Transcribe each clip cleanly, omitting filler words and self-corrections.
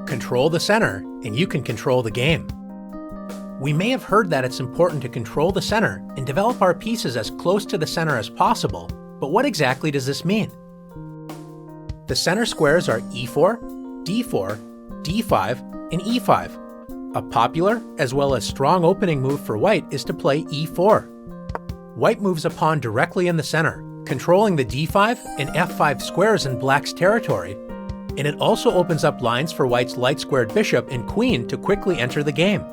Control the center, and you can control the game. We may have heard that it's important to control the center and develop our pieces as close to the center as possible, but what exactly does this mean? The center squares are e4, d4, d5, and e5. A popular, as well as strong opening move for white is to play e4. White moves a pawn directly in the center, controlling the d5 and f5 squares in black's territory, and it also opens up lines for white's light-squared bishop and queen to quickly enter the game.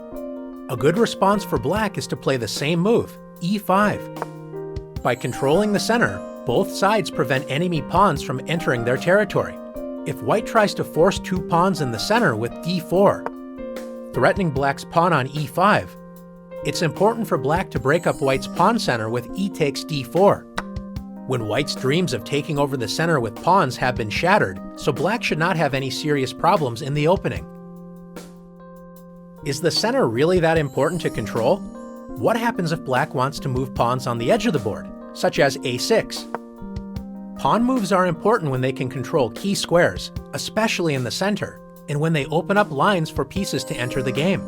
A good response for black is to play the same move, e5. By controlling the center, both sides prevent enemy pawns from entering their territory. If white tries to force two pawns in the center with d4, threatening black's pawn on e5, it's important for black to break up white's pawn center with e takes d4. When white's dreams of taking over the center with pawns have been shattered, so black should not have any serious problems in the opening. Is the center really that important to control? What happens if black wants to move pawns on the edge of the board, such as a6? Pawn moves are important when they can control key squares, especially in the center, and when they open up lines for pieces to enter the game.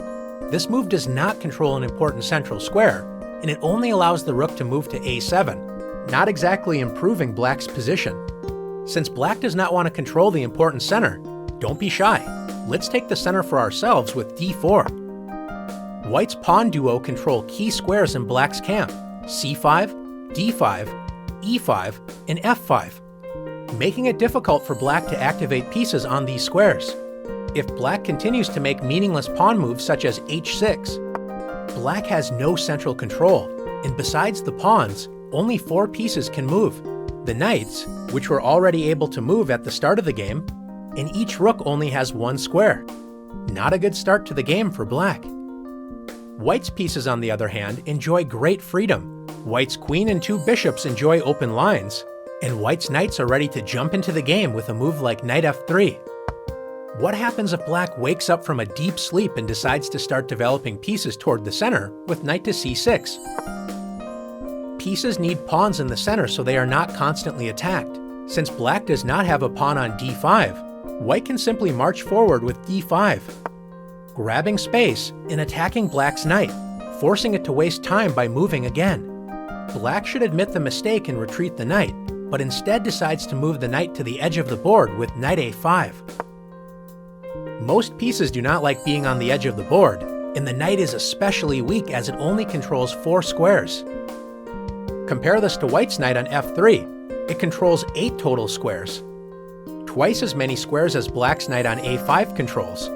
This move does not control an important central square, and it only allows the rook to move to a7, not exactly improving black's position. Since black does not want to control the important center, don't be shy. Let's take the center for ourselves with d4. White's pawn duo control key squares in black's camp, c5, d5, e5, and f5, making it difficult for black to activate pieces on these squares. If black continues to make meaningless pawn moves such as h6, black has no central control, and besides the pawns, only 4 pieces can move: the knights, which were already able to move at the start of the game, and each rook only has 1 square. Not a good start to the game for black. White's pieces, on the other hand, enjoy great freedom. White's queen and 2 bishops enjoy open lines, and white's knights are ready to jump into the game with a move like knight f3. What happens if black wakes up from a deep sleep and decides to start developing pieces toward the center with knight to c6? Pieces need pawns in the center so they are not constantly attacked. Since black does not have a pawn on d5, white can simply march forward with d5, grabbing space and attacking black's knight, forcing it to waste time by moving again. Black should admit the mistake and retreat the knight, but instead decides to move the knight to the edge of the board with knight a5. Most pieces do not like being on the edge of the board, and the knight is especially weak as it only controls 4 squares. Compare this to white's knight on f3. It controls 8 total squares, twice as many squares as black's knight on a5 controls.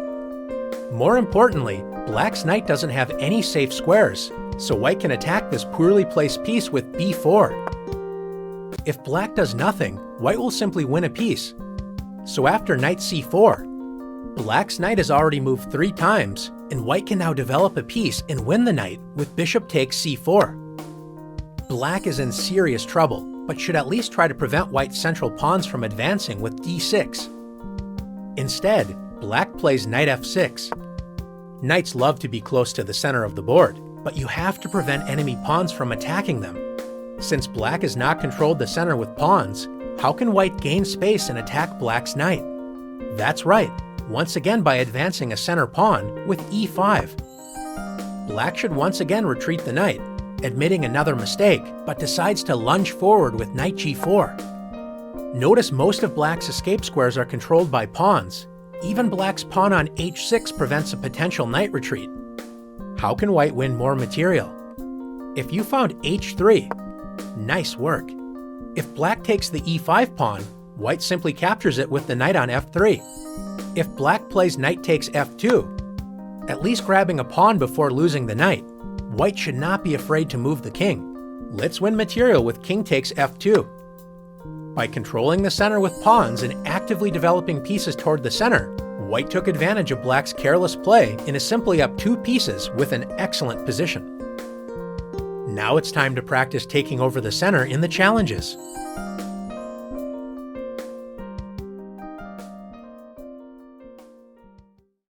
More importantly, black's knight doesn't have any safe squares, so white can attack this poorly placed piece with b4. If black does nothing, white will simply win a piece. So after knight c4, black's knight has already moved 3 times, and white can now develop a piece and win the knight with bishop takes c4. Black is in serious trouble, but should at least try to prevent white's central pawns from advancing with d6. Instead, black plays knight f6. Knights love to be close to the center of the board, but you have to prevent enemy pawns from attacking them. Since black has not controlled the center with pawns, how can white gain space and attack black's knight? That's right, once again by advancing a center pawn with e5. Black should once again retreat the knight, admitting another mistake, but decides to lunge forward with knight g4. Notice most of black's escape squares are controlled by pawns. Even black's pawn on h6 prevents a potential knight retreat. How can white win more material? If you found h3, nice work. If black takes the e5 pawn, white simply captures it with the knight on f3. If black plays knight takes f2, at least grabbing a pawn before losing the knight, white should not be afraid to move the king. Let's win material with king takes f2. By controlling the center with pawns and actively developing pieces toward the center, white took advantage of black's careless play and is simply up 2 pieces with an excellent position. Now it's time to practice taking over the center in the challenges.